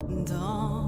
Dans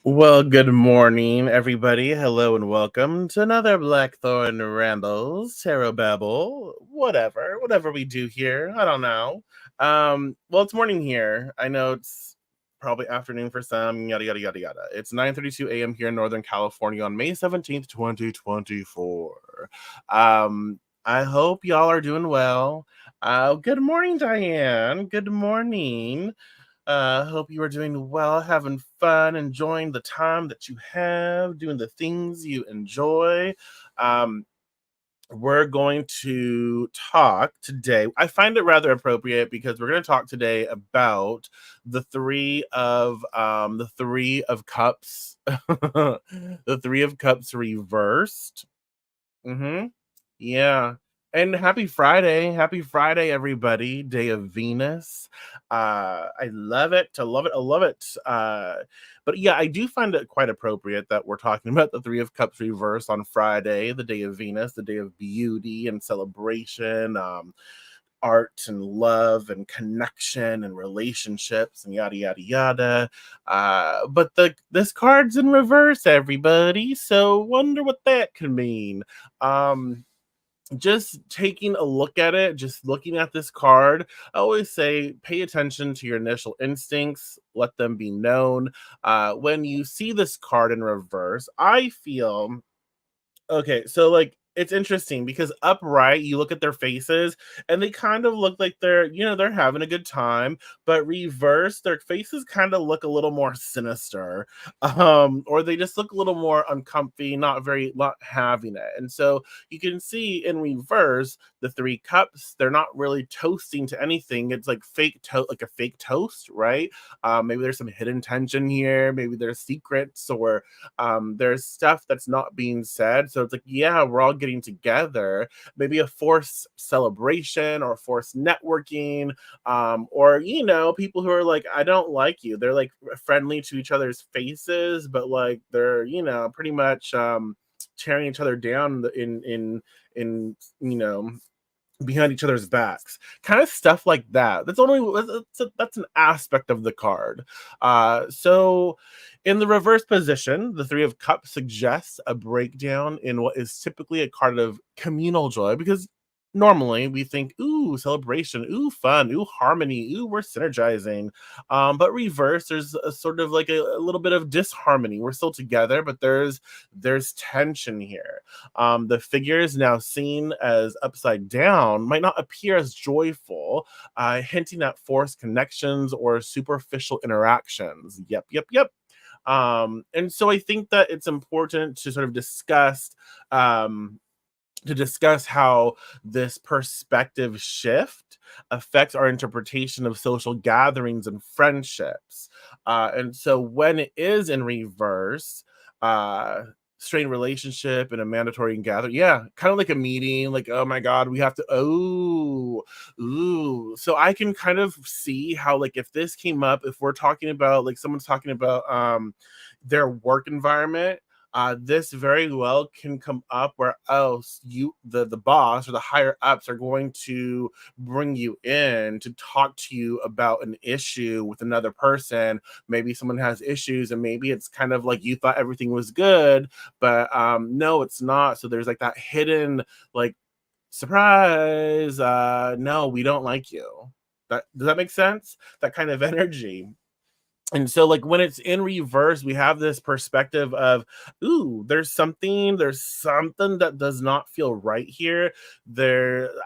Well, good morning, everybody. Hello and welcome to another Blackthorn Rambles, Tarot Babble, whatever we do here. I don't know. Well, it's morning here. I know it's probably afternoon for some, yada yada yada yada. It's 9:32 a.m. here in Northern California on May 17th, 2024. I hope y'all are doing well. Good morning, Diane. Good morning. Hope you are doing well, having fun, enjoying the time that you have, doing the things you enjoy. Um, we're going to talk today. I find it rather appropriate because we're going to talk today about the 3 of Cups, the 3 of Cups reversed. Mm-hmm. Yeah. And happy Friday. Happy Friday, everybody. Day of Venus. I love it. I love it. I love it. But yeah, I do find it quite appropriate that we're talking about the 3 of Cups reverse on Friday, the day of Venus, the day of beauty and celebration, art and love and connection and relationships and yada yada yada. But this card's in reverse, everybody. So wonder what that could mean. Just taking a look at it, just looking at this card, I always say pay attention to your initial instincts, let them be known. When you see this card in reverse, I feel okay, so like it's interesting because upright, you look at their faces and they kind of look like they're having a good time, but reverse, their faces kind of look a little more sinister. Or they just look a little more uncomfy, not having it. And so you can see in reverse, the 3 cups, they're not really toasting to anything. It's like like a fake toast, right? Maybe there's some hidden tension here, maybe there's secrets or there's stuff that's not being said, so it's like, yeah, we're all getting together, maybe a forced celebration or forced networking, or people who are like, I don't like you, they're like friendly to each other's faces, but like they're pretty much tearing each other down in behind each other's backs, kind of stuff like that. That's an aspect of the card. So in the reverse position, the 3 of Cups suggests a breakdown in what is typically a card of communal joy, because normally we think, ooh, celebration, ooh, fun, ooh, harmony, ooh, we're synergizing. But reverse, there's a sort of like a little bit of disharmony. We're still together, but there's tension here. The figures now seen as upside down might not appear as joyful, hinting at forced connections or superficial interactions. Yep, yep, yep. And so I think that it's important to sort of um, discuss how this perspective shift affects our interpretation of social gatherings and friendships. And so when it is in reverse, uh, strained relationship and a mandatory gathering, yeah, kind of like a meeting, like, oh my God, we have to, oh, ooh. So I can kind of see how, like, if this came up, if we're talking about, like, someone's talking about their work environment, this very well can come up where the boss or the higher ups are going to bring you in to talk to you about an issue with another person. Maybe someone has issues and maybe it's kind of like you thought everything was good, but no, it's not. So there's like that hidden, like, surprise, no, we don't like you. Does that make sense? That kind of energy. And so, like, when it's in reverse, we have this perspective of, ooh, there's something that does not feel right here.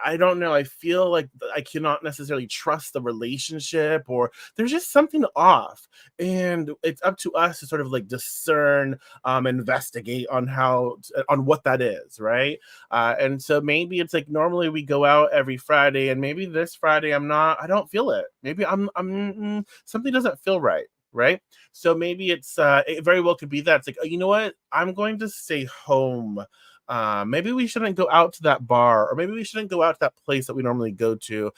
I don't know, I feel like I cannot necessarily trust the relationship, or there's just something off. And it's up to us to sort of like discern, investigate on on what that is, right? And so maybe it's like normally we go out every Friday, and maybe this Friday I don't feel it. Maybe something doesn't feel right, right? So maybe it very well could be that it's like, oh, you know what? I'm going to stay home. Maybe we shouldn't go out to that bar, or maybe we shouldn't go out to that place that we normally go to.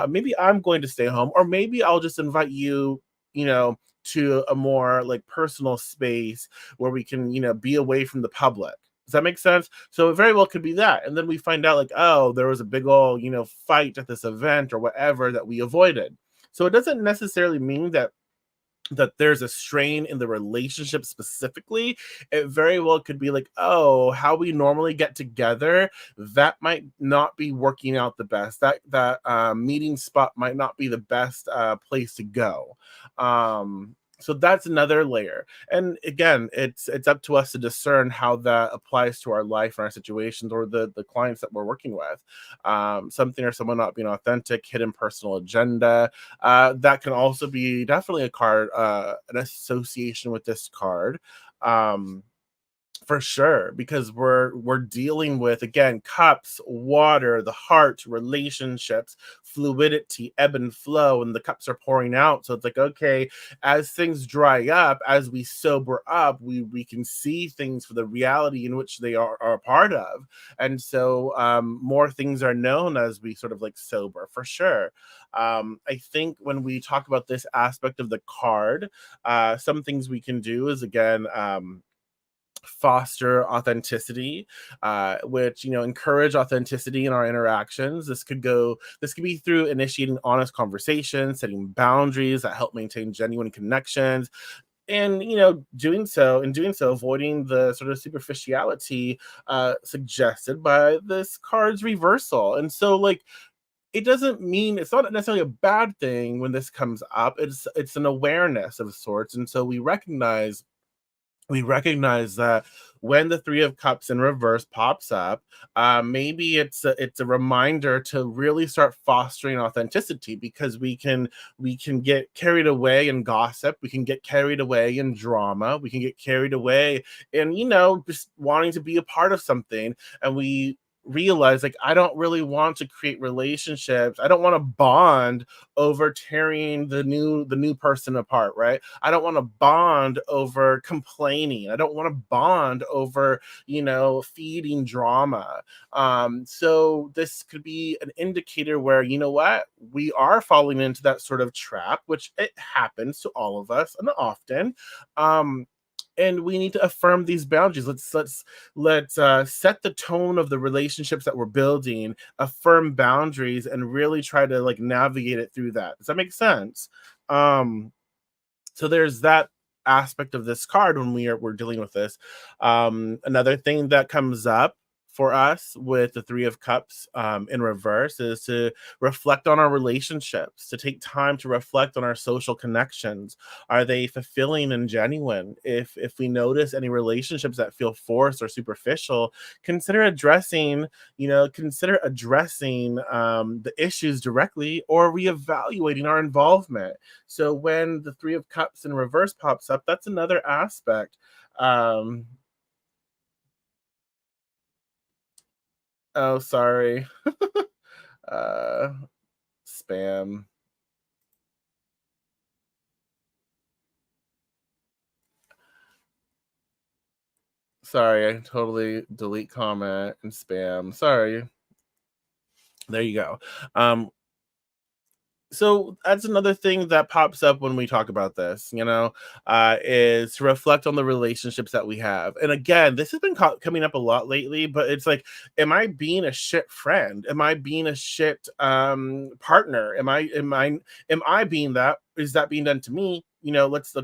Maybe I'm going to stay home, or maybe I'll just invite you, you know, to a more like personal space where we can, be away from the public. Does that make sense? So it very well could be that. And then we find out like, oh, there was a big old, fight at this event or whatever that we avoided. So it doesn't necessarily mean that there's a strain in the relationship specifically. It very well could be like, oh, how we normally get together, that might not be working out the best. That meeting spot might not be the best place to go. So that's another layer. And again, it's up to us to discern how that applies to our life and our situations, or the clients that we're working with. Something or someone not being authentic, hidden personal agenda, that can also be definitely a card, an association with this card. Um, for sure, because we're dealing with, again, cups, water, the heart, relationships, fluidity, ebb and flow, and the cups are pouring out. So it's like, okay, as things dry up, as we sober up, we can see things for the reality in which they are a part of. And so more things are known as we sort of like sober, for sure. I think when we talk about this aspect of the card, some things we can do is, again, foster authenticity, which, encourage authenticity in our interactions. This could be through initiating honest conversations, setting boundaries that help maintain genuine connections, and, doing so, avoiding the sort of superficiality suggested by this card's reversal. And so, like, it doesn't mean, it's not necessarily a bad thing when this comes up. It's an awareness of sorts. And so we recognize that when the three of cups in reverse pops up, maybe it's a reminder to really start fostering authenticity, because we can get carried away in gossip, we can get carried away in drama, we can get carried away in, just wanting to be a part of something, and we realize, like, I don't really want to create relationships, I don't want to bond over tearing the new person apart, right? I don't want to bond over complaining. I don't want to bond over, feeding drama. So this could be an indicator where, you know what, we are falling into that sort of trap, which it happens to all of us and often. Um, and we need to affirm these boundaries. Let's set the tone of the relationships that we're building, affirm boundaries, and really try to like navigate it through that. Does that make sense? Um, so there's that aspect of this card when we're dealing with this. Another thing that comes up for us with the three of cups in reverse is to reflect on our relationships, to take time to reflect on our social connections. Are they fulfilling and genuine? If we notice any relationships that feel forced or superficial, consider addressing the issues directly, or reevaluating our involvement. So when the three of cups in reverse pops up, that's another aspect. Um, oh, sorry. uh, Spam. Sorry, I totally delete comment and spam. Sorry. There you go. Um, so that's another thing that pops up when we talk about this, is to reflect on the relationships that we have. And again, this has been coming up a lot lately, but it's like, am I being a shit friend? Am I being a shit partner? Am I being that? Is that being done to me? Let's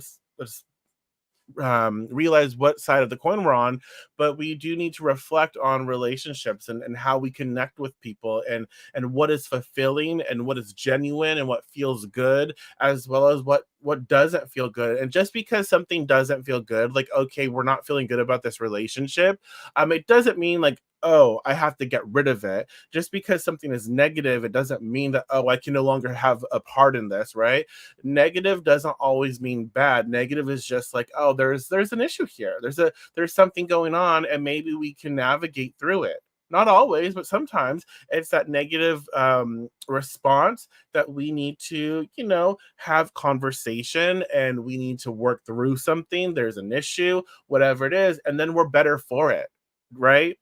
realize what side of the coin we're on, but we do need to reflect on relationships and how we connect with people, and what is fulfilling and what is genuine and what feels good, as well as what doesn't feel good. And just because something doesn't feel good, like, okay, we're not feeling good about this relationship, it doesn't mean like, oh, I have to get rid of it. Just because something is negative, it doesn't mean that, oh, I can no longer have a part in this, right? Negative doesn't always mean bad. Negative is just like, oh, there's an issue here. There's something going on, and maybe we can navigate through it. Not always, but sometimes it's that negative response that we need to, have conversation, and we need to work through something. There's an issue, whatever it is, and then we're better for it, right?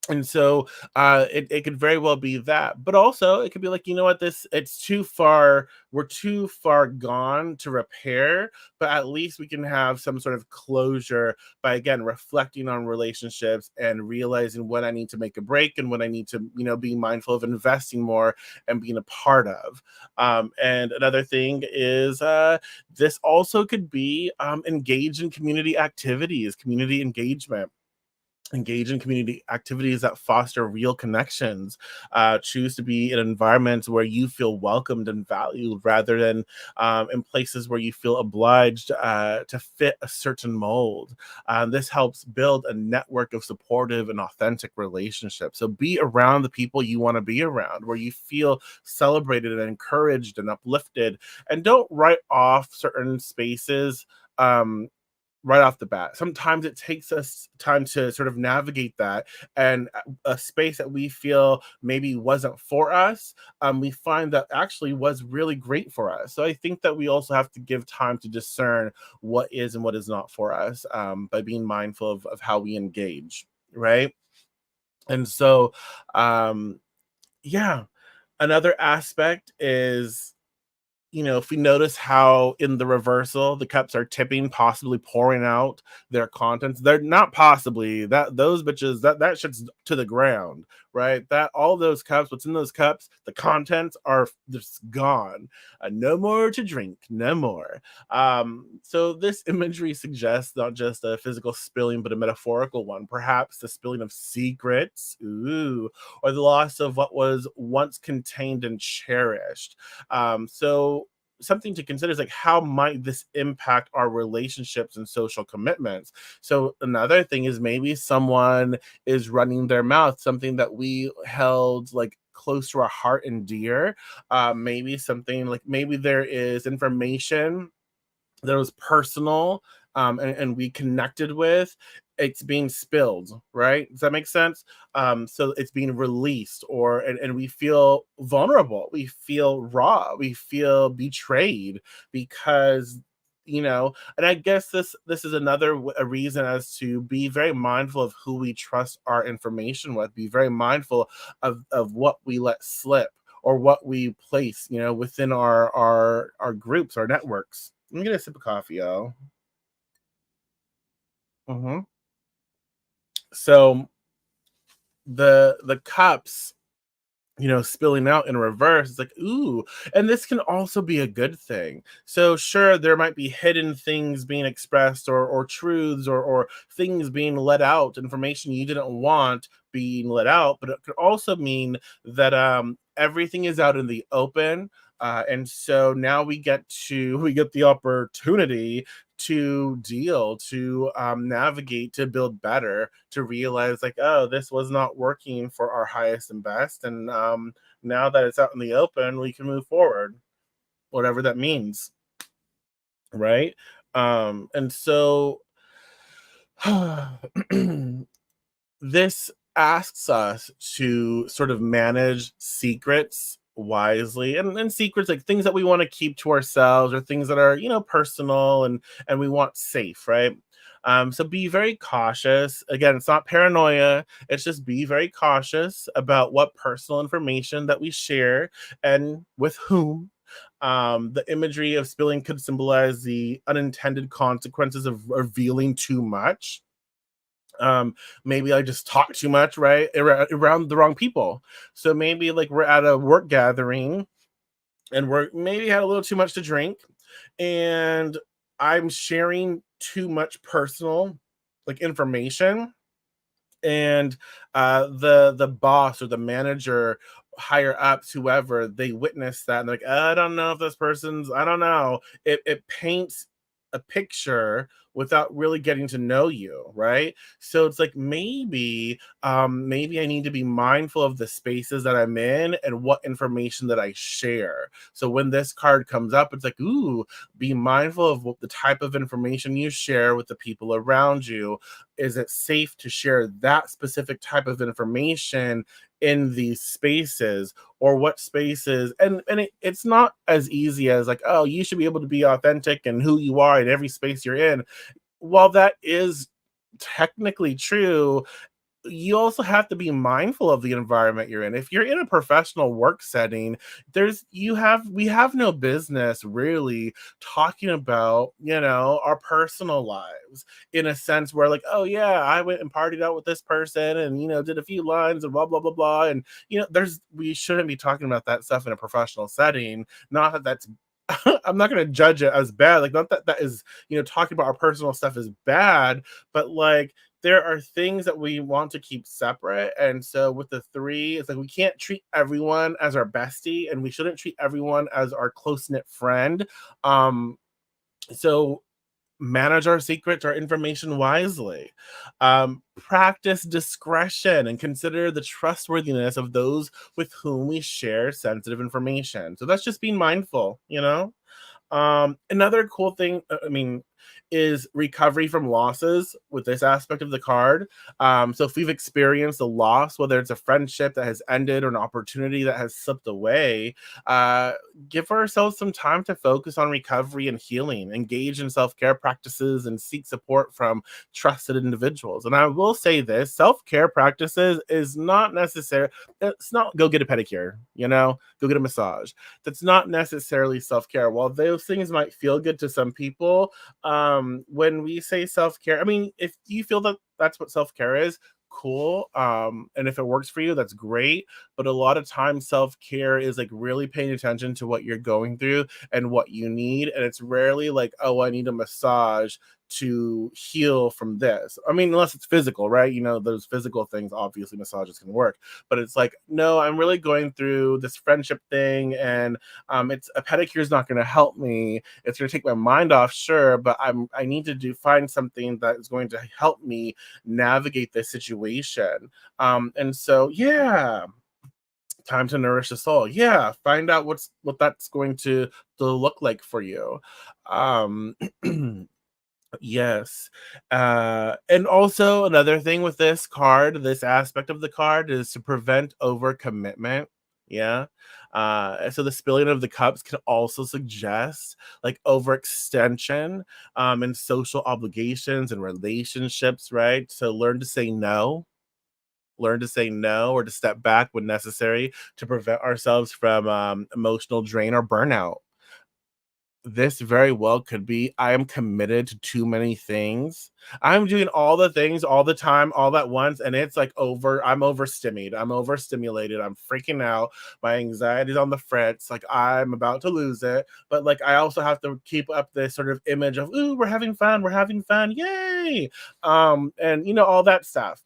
And so it could very well be that, but also it could be like, you know what, this it's too far, we're too far gone to repair, but at least we can have some sort of closure by, again, reflecting on relationships and realizing when I need to make a break and when I need to, be mindful of investing more and being a part of. And another thing is, this also could be, engaged in community activities, community engagement. Engage in community activities that foster real connections. Choose to be in environments where you feel welcomed and valued, rather than in places where you feel obliged to fit a certain mold. This helps build a network of supportive and authentic relationships. So be around the people you want to be around, where you feel celebrated and encouraged and uplifted, and don't write off certain spaces. Right off the bat. Sometimes it takes us time to sort of navigate that, and a space that we feel maybe wasn't for us, we find that actually was really great for us. So I think that we also have to give time to discern what is and what is not for us, by being mindful of how we engage, right? And so, um, yeah, another aspect is, if we notice how in the reversal the cups are tipping, possibly pouring out their contents, they're not possibly that those bitches, that shit's to the ground, right? That all those cups, what's in those cups, the contents are just gone. No more to drink, no more. So this imagery suggests not just a physical spilling, but a metaphorical one, perhaps the spilling of secrets, ooh, or the loss of what was once contained and cherished. So something to consider is like, how might this impact our relationships and social commitments? So another thing is, maybe someone is running their mouth, something that we held like close to our heart and dear. Maybe something like, maybe there is information that was personal, and we connected with, it's being spilled, right? Does that make sense? So it's being released, or and we feel vulnerable, we feel raw, we feel betrayed, because, and I guess this is another a reason as to be very mindful of who we trust our information with, be very mindful of what we let slip, or what we place, within our groups, our networks. Let me get a sip of coffee, yo. Hmm. So the cups, spilling out in reverse, it's like, ooh, and this can also be a good thing. So sure, there might be hidden things being expressed, or truths, or things being let out, information you didn't want being let out, but it could also mean that everything is out in the open. And so now we get the opportunity to deal, to navigate, to build better, to realize like, oh, this was not working for our highest and best, and now that it's out in the open, we can move forward, whatever that means, right? And so this asks us to sort of manage secrets wisely, and secrets, like things that we want to keep to ourselves, or things that are, personal, and we want safe, right? So be very cautious. Again, it's not paranoia, it's just be very cautious about what personal information that we share, and with whom. The imagery of spilling could symbolize the unintended consequences of revealing too much. um Maybe I just talk too much, right, around the wrong people. So maybe like we're at a work gathering, and we're maybe had a little too much to drink, and I'm sharing too much personal like information, and the boss or the manager, higher ups, whoever, they witness that and they're like, I don't know if this person's, I don't know, it paints a picture without really getting to know you, right? So it's like, maybe I need to be mindful of the spaces that I'm in and what information that I share. So when this card comes up, it's like, ooh, be mindful of what the type of information you share with the people around you. Is it safe to share that specific type of information in these spaces, or what spaces? It's not as easy as like, oh, you should be able to be authentic and who you are in every space you're in. While that is technically true, you also have to be mindful of the environment you're in. If you're in a professional work setting, we have no business really talking about, our personal lives, in a sense where like, oh yeah, I went and partied out with this person and did a few lines and blah blah blah blah. And there's we shouldn't be talking about that stuff in a professional setting. Not that that's I'm not going to judge it as bad. Like, not that that is, talking about our personal stuff is bad, but like, there are things that we want to keep separate. And so with the three, it's like we can't treat everyone as our bestie, and we shouldn't treat everyone as our close knit friend. So manage our secrets, our information wisely. Practice discretion and consider the trustworthiness of those with whom we share sensitive information. So that's just being mindful, Another cool thing, I mean, is recovery from losses with this aspect of the card. So if we've experienced a loss, whether it's a friendship that has ended or an opportunity that has slipped away, uh, give ourselves some time to focus on recovery and healing, engage in self care practices, and seek support from trusted individuals. And I will say this: self care practices is not necessary. It's not go get a pedicure, go get a massage. That's not necessarily self care. While those things might feel good to some people, when we say self-care, I mean, if you feel that that's what self-care is, cool. And if it works for you, that's great. But a lot of times self-care is like really paying attention to what you're going through and what you need. And it's rarely like, oh, I need a massage to heal from this. I mean, unless it's physical, right? Those physical things, obviously massages can work. But it's like, no, I'm really going through this friendship thing, and it's a pedicure is not going to help me. It's going to take my mind off, sure, but I need to do find something that is going to help me navigate this situation. And so, yeah, time to nourish the soul. Yeah, find out what that's going to look like for you. Um, yes. And also another thing with this card, this aspect of the card, is to prevent overcommitment. Yeah. So the spilling of the cups can also suggest like overextension in social obligations and relationships, right? So learn to say no. Learn to say no, or to step back when necessary, to prevent ourselves from emotional drain or burnout. This very well could be, I am committed to too many things. I'm doing all the things all the time, all at once, and it's like I'm overstimulated. I'm overstimulated. I'm freaking out. My anxiety's on the fritz. Like, I'm about to lose it. But like, I also have to keep up this sort of image of, ooh, we're having fun, yay. And all that stuff.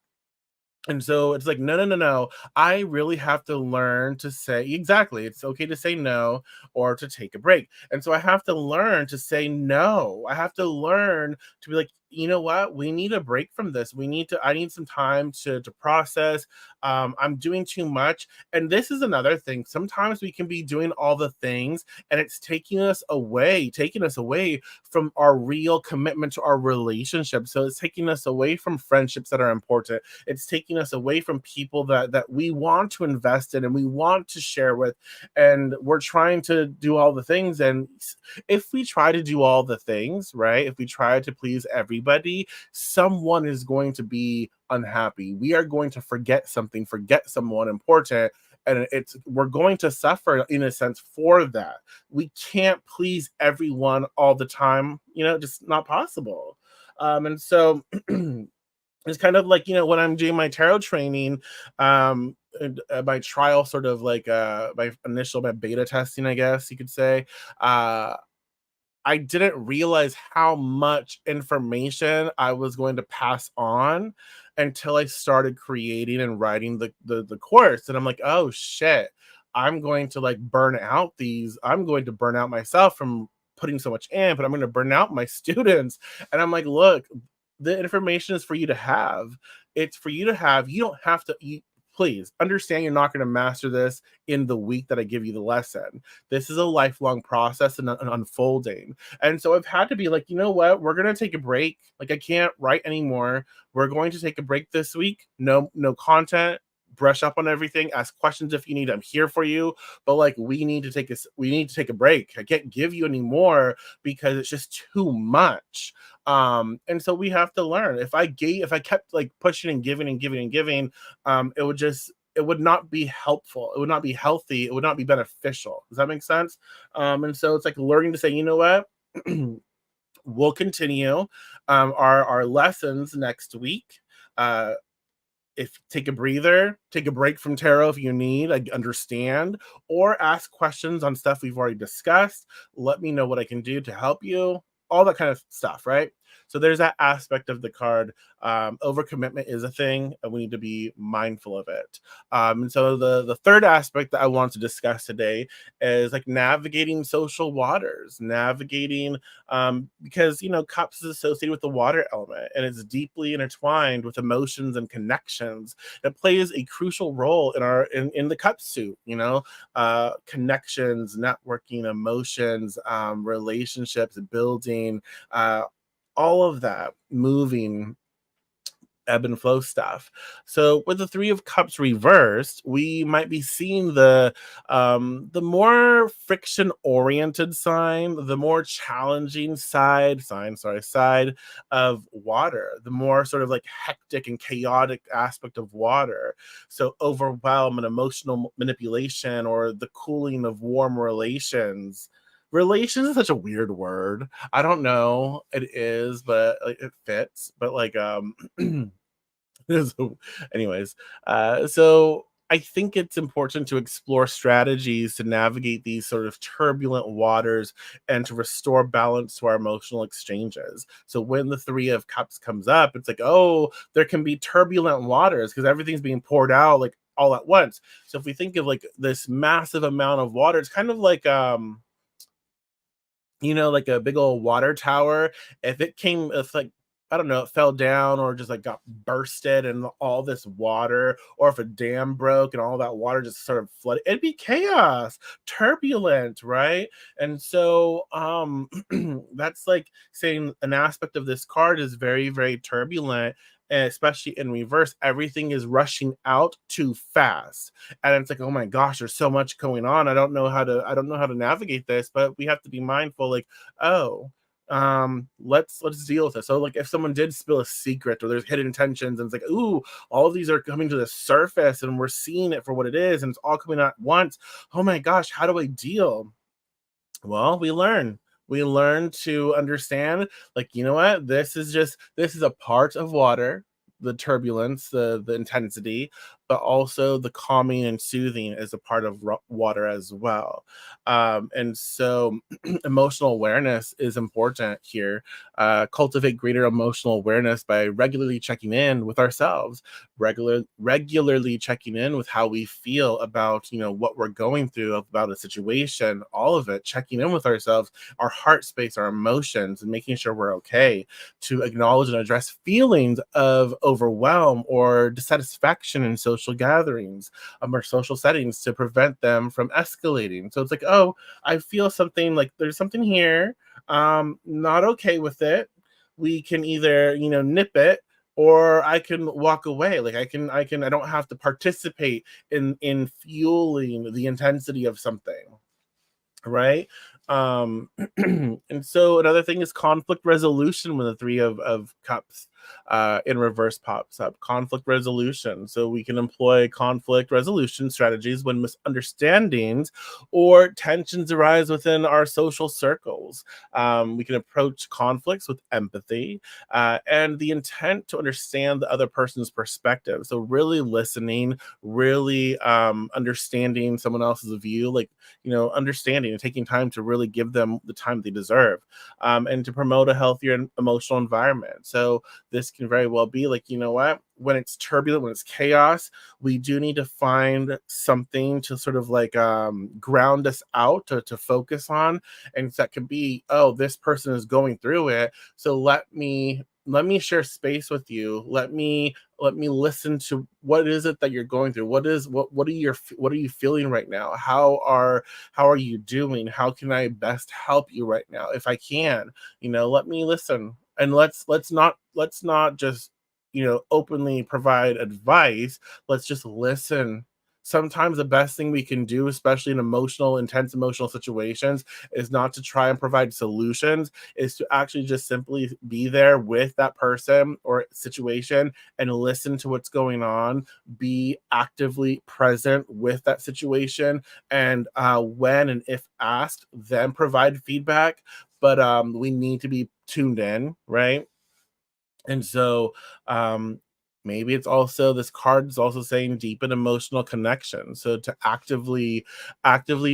And so it's like, no, no, no, no. I really have to learn to say, exactly, it's okay to say no or to take a break. And so I have to learn to say no. I have to learn to be like, you know what? We need a break from this. I need some time to process. I'm doing too much. And this is another thing. Sometimes we can be doing all the things and it's taking us away from our real commitment to our relationship. So it's taking us away from friendships that are important. It's taking us away from people that we want to invest in and we want to share with. And we're trying to do all the things. And if we try to do all the things, right, if we try to please everybody, someone is going to be unhappy. We are going to forget something, forget someone important, and we're going to suffer in a sense for that. We can't please everyone all the time, just not possible. And so it's kind of like, when I'm doing my tarot training, my trial, sort of like my beta testing, I guess you could say. I didn't realize how much information I was going to pass on until I started creating and writing the course. And I'm like, oh shit, I'm going to burn out myself from putting so much in, but I'm going to burn out my students. And I'm like, look, the information is for you to have. It's for you to have. You don't have to. Please understand you're not going to master this in the week that I give you the lesson. This is a lifelong process and an unfolding. And so I've had to be like, you know what? We're going to take a break. Like I can't write anymore. We're going to take a break this week. No content. Brush up on everything. Ask questions if you need. I'm here for you. But like we need to take a break. I can't give you any more because it's just too much. And so we have to learn. If I kept like pushing and giving and giving and giving, it would not be helpful. It would not be healthy. It would not be beneficial. Does that make sense? And so it's like learning to say, you know what? We'll continue our lessons next week. If take a breather, take a break from tarot if you need, I understand, or ask questions on stuff we've already discussed. Let me know what I can do to help you, all that kind of stuff, right? So there's that aspect of the card. Overcommitment is a thing, and we need to be mindful of it. And so the third aspect that I want to discuss today is like navigating social waters, navigating because cups is associated with the water element and it's deeply intertwined with emotions and connections. It plays a crucial role in the cup suit. Connections, networking, emotions, relationships, building, all of that moving, ebb and flow stuff. So with the Three of Cups reversed, we might be seeing the more friction oriented sign, the more challenging side of water, the more sort of like hectic and chaotic aspect of water. So overwhelm and emotional manipulation, or the cooling of warm relations. Relations is such a weird word. I don't know. It is, but like, it fits. But like so, anyways, so I think it's important to explore strategies to navigate these sort of turbulent waters and to restore balance to our emotional exchanges. So when the Three of Cups comes up, it's like, oh, there can be turbulent waters because everything's being poured out like all at once. So if we think of like this massive amount of water, it's kind of like like a big old water tower. If like, I don't know, it fell down or just like got bursted and all this water, or if a dam broke and all that water just sort of flooded, it'd be chaos, turbulent, right? And so that's like saying an aspect of this card is very, very turbulent. And especially in reverse, everything is rushing out too fast, and it's like, oh my gosh, there's so much going on. I don't know how to navigate this, but we have to be mindful, like, oh, let's deal with this. So like if someone did spill a secret or there's hidden intentions, and it's like, ooh, all of these are coming to the surface and we're seeing it for what it is, and it's all coming at once. Oh my gosh, how do I deal? Well, we learn to understand, like, you know what, this is a part of water, the turbulence, the intensity, but also the calming and soothing is a part of water as well. And so emotional awareness is important here. Cultivate greater emotional awareness by regularly checking in with ourselves, regularly checking in with how we feel about what we're going through, about a situation, all of it, checking in with ourselves, our heart space, our emotions, and making sure we're okay, to acknowledge and address feelings of overwhelm or dissatisfaction in social gatherings, or social settings, to prevent them from escalating. So it's like, oh, I feel something, like there's something here, not okay with it. We can either nip it, or I can walk away. Like I don't have to participate in fueling the intensity of something, right? um and so another thing is conflict resolution with the Three of Cups. in reverse pops up conflict resolution. So we can employ conflict resolution strategies when misunderstandings or tensions arise within our social circles. We can approach conflicts with empathy and the intent to understand the other person's perspective. So really listening, really understanding someone else's view, like, understanding and taking time to really give them the time they deserve, and to promote a healthier emotional environment. So this can very well be like, when it's turbulent, when it's chaos, we do need to find something to sort of like ground us out, to focus on. And that could be, oh, this person is going through it, so let me share space with you. Let me listen to what is it that you're going through. What are you feeling right now? How are you doing? How can I best help you right now if I can? Let me listen, and let's not just openly provide advice. Let's just listen. Sometimes the best thing we can do, especially in intense emotional situations, is not to try and provide solutions, is to actually just simply be there with that person or situation and listen to what's going on, be actively present with that situation, and when and if asked, then provide feedback. But we need to be tuned in, right? And so maybe it's also, this card is also saying deepen emotional connection. So to actively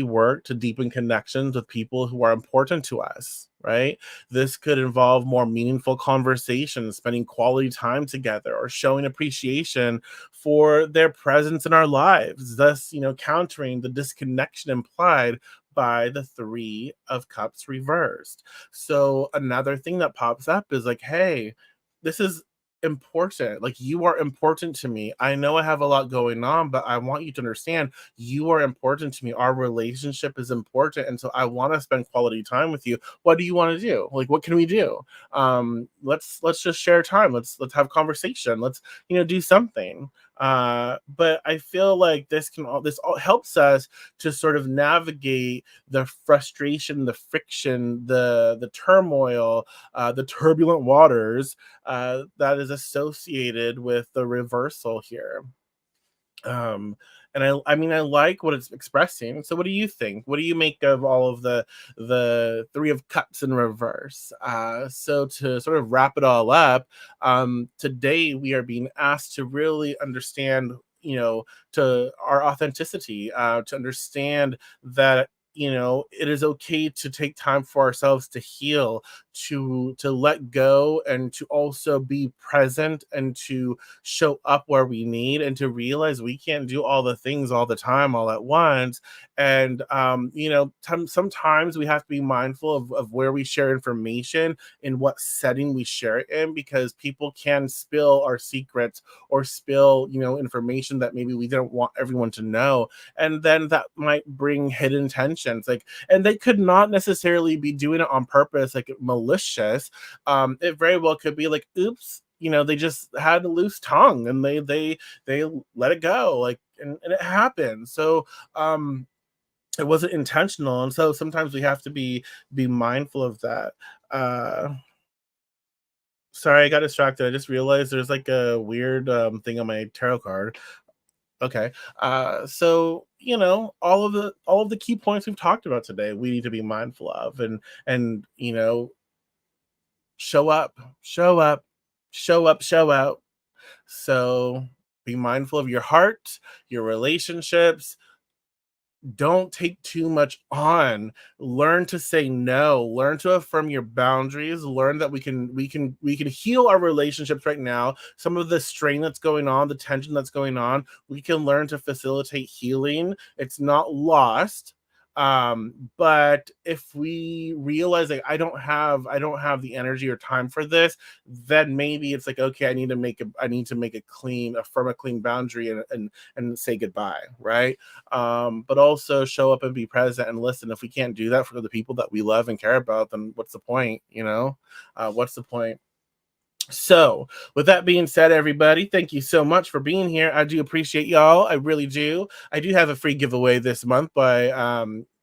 work to deepen connections with people who are important to us, right? This could involve more meaningful conversations, spending quality time together, or showing appreciation for their presence in our lives, thus, countering the disconnection implied by the 3 of Cups reversed. So another thing that pops up is like, hey, this is important. Like, you are important to me. I know I have a lot going on, but I want you to understand you are important to me. Our relationship is important. And so I want to spend quality time with you. What do you want to do? Like, what can we do? Let's just share time. Let's have conversation. Let's, do something. But I feel like this all helps us to sort of navigate the frustration, the friction, the turmoil, the turbulent waters that is associated with the reversal here. Um, and I mean, I like what it's expressing. So, what do you think? What do you make of all of the 3 of Cups in reverse? So, to sort of wrap it all up, today we are being asked to really understand, to our authenticity, to understand that, it is okay to take time for ourselves to heal, to let go, and to also be present, and to show up where we need, and to realize we can't do all the things all the time all at once. And sometimes we have to be mindful of where we share information, in what setting we share it in, because people can spill our secrets, or spill information that maybe we didn't want everyone to know, and then that might bring hidden tensions, like, and they could not necessarily be doing it on purpose, like malicious. It very well could be like, oops, they just had a loose tongue, and they let it go, like, and it happens. So it wasn't intentional, and so sometimes we have to be mindful of that. uh Sorry, I got distracted. I just realized there's like a weird thing on my tarot card. Okay. So, all of the key points we've talked about today, we need to be mindful of, and show up, show up, show up, show out. So be mindful of your heart, your relationships. Don't take too much on. Learn to say no. Learn to affirm your boundaries. Learn that we can heal our relationships right now. Some of the strain that's going on, the tension that's going on, we can learn to facilitate healing. It's not lost. But if we realize, like, I don't have the energy or time for this, then maybe it's like, okay, I need to make a clean, affirm a clean boundary, and say goodbye, right? But also show up and be present and listen. If we can't do that for the people that we love and care about, then what's the point? What's the point? So, with that being said, everybody, thank you so much for being here. I do appreciate y'all. I really do. I do have a free giveaway this month by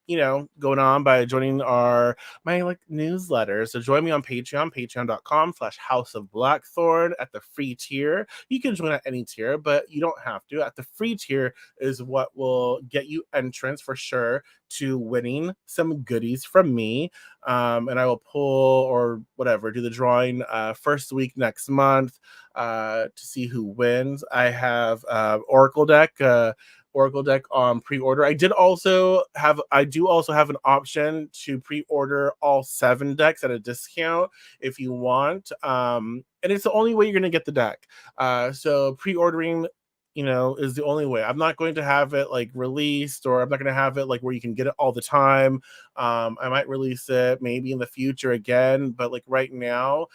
going on by joining my like newsletter. So join me on Patreon, patreon.com/House of Blackthorn at the free tier. You can join at any tier, but you don't have to. At the free tier is what will get you entrance for sure to winning some goodies from me. And I will pull or whatever, do the drawing first week next month to see who wins. I have Oracle deck on pre-order. I do also have an option to pre-order all 7 decks at a discount if you want. And it's the only way you're going to get the deck. So pre-ordering is the only way. I'm not going to have it like released, or I'm not going to have it like where you can get it all the time. I might release it maybe in the future again, but like right now,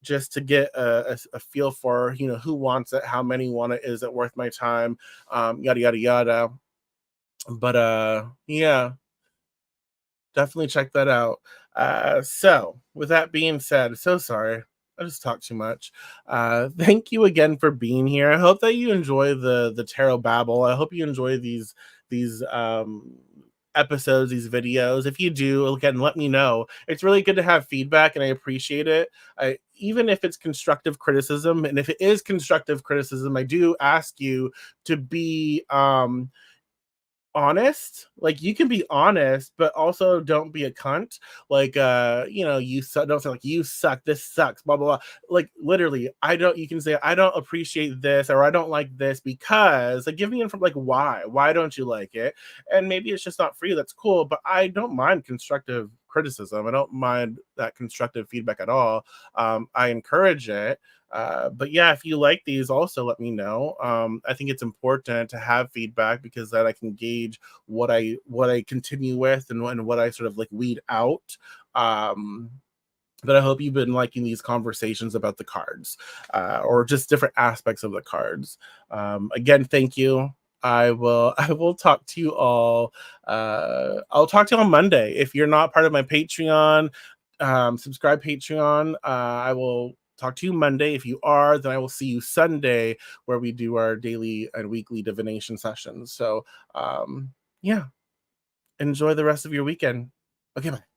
just to get a feel for who wants it, how many want it, is it worth my time, yada yada yada. But yeah, definitely check that out. So with that being said, so sorry, I just talked too much. Thank you again for being here. I hope that you enjoy the tarot babble. I hope you enjoy these episodes, these videos. If you do, again, let me know. It's really good to have feedback, and I appreciate it. Even if it's constructive criticism, and if it is constructive criticism, I do ask you to be honest. Like, you can be honest, but also don't be a cunt. Like, don't say like, you suck, this sucks, blah blah blah. Like, literally, I don't you can say, I don't appreciate this, or I don't like this because, like, give me info, like, why don't you like it? And maybe it's just not for you. That's cool, but I don't mind constructive criticism. I don't mind that constructive feedback at all. I encourage it. But yeah, if you like these, also let me know. I think it's important to have feedback, because then I can gauge what I continue with, and what I sort of like weed out. Um, but I hope you've been liking these conversations about the cards, or just different aspects of the cards. Again, thank you. I will talk to you all. I'll talk to you on Monday. If you're not part of my Patreon, subscribe Patreon. I will talk to you Monday. If you are, then I will see you Sunday, where we do our daily and weekly divination sessions. So yeah, enjoy the rest of your weekend. Okay, bye.